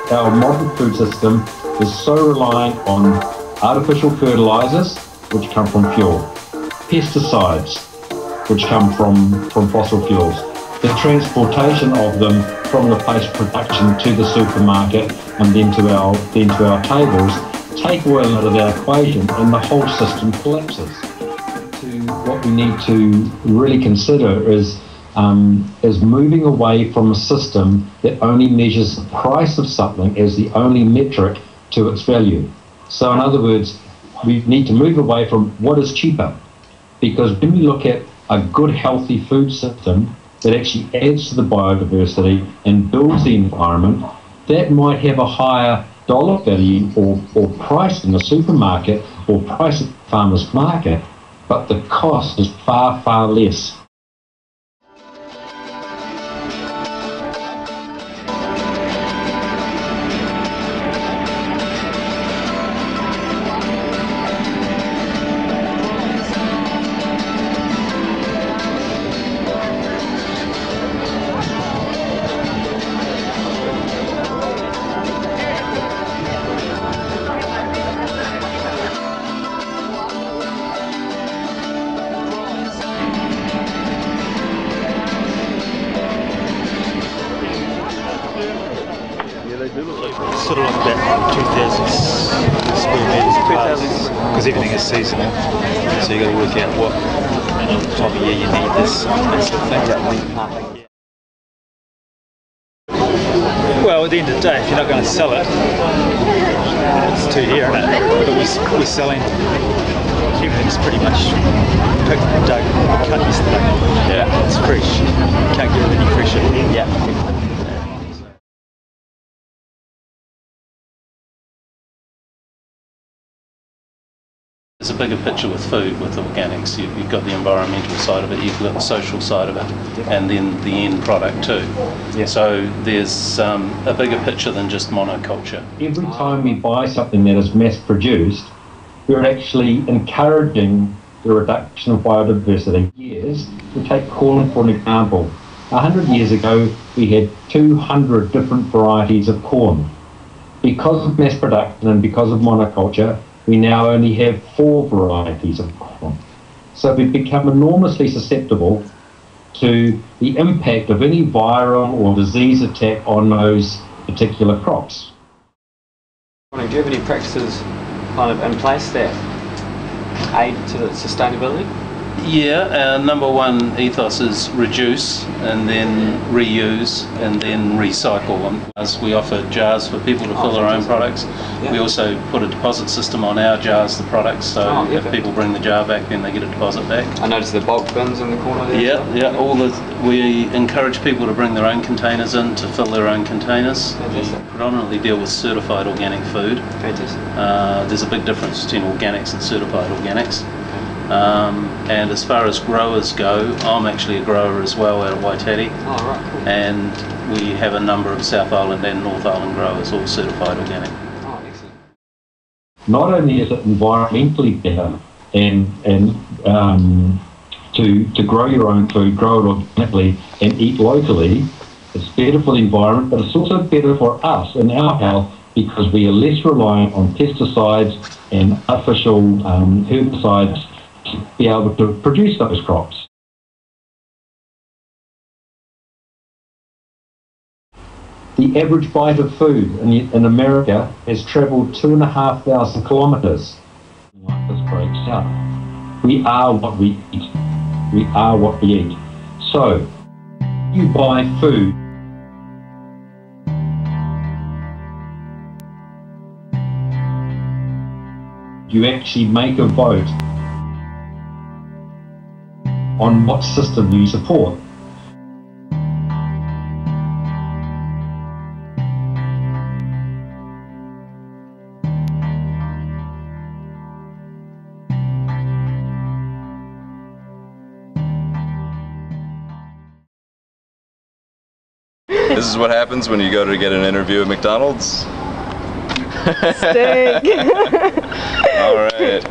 Our modern food system is so reliant on artificial fertilizers, which come from fuel, pesticides, which come from fossil fuels, the transportation of them from the place of production to the supermarket and then to our tables, take oil out of our equation and the whole system collapses. What we need to really consider is moving away from a system that only measures the price of something as the only metric to its value. So in other words, we need to move away from what is cheaper, because when we look at a good healthy food system that actually adds to the biodiversity and builds the environment, that might have a higher dollar value or price in the supermarket or price at the farmer's market, but the cost is far, far less. Sort of like about 2,000 square metres of place, because everything is seasonal, so you've got to work out what time of year you need this sort of thing. Well, at the end of the day, if you're not going to sell it, it's too dear, isn't it? But we're selling, everything's pretty much picked and dug, cut yesterday. Yeah, it's fresh. Can't get it any fresher. Yeah. There's a bigger picture with food, with organics. You've got the environmental side of it, you've got the social side of it, and then the end product too. Yeah. So there's a bigger picture than just monoculture. Every time we buy something that is mass produced, we're actually encouraging the reduction of biodiversity. Years, we take corn for an example. 100 years ago, we had 200 different varieties of corn. Because of mass production and because of monoculture, we now only have 4 varieties of corn. So we've become enormously susceptible to the impact of any viral or disease attack on those particular crops. Do you have any practices kind of in place that aid to the sustainability? Yeah, our number one ethos is reduce and then reuse and then recycle. As we offer jars for people to fill their own products, we also put a deposit system on our jars, the products, so if people bring the jar back, then they get a deposit back. I noticed the bulk bins in the corner there. Yeah, we encourage people to bring their own containers in to fill their own containers. Fantastic. We predominantly deal with certified organic food. Fantastic. There's a big difference between organics and certified organics. And as far as growers go, I'm actually a grower as well out of Waitati. Oh, right, cool. And we have a number of South Island and North Island growers, all certified organic. Oh, excellent. Not only is it environmentally better and to grow your own food, grow it organically and eat locally, it's better for the environment, but it's also better for us and our health because we are less reliant on pesticides and artificial herbicides to be able to produce those crops. The average bite of food in America has travelled 2,500 kilometres. This breaks out. We are what we eat. We are what we eat. So, you buy food, you actually make a vote on what system you support. This is what happens when you go to get an interview at McDonald's. Stink. All right.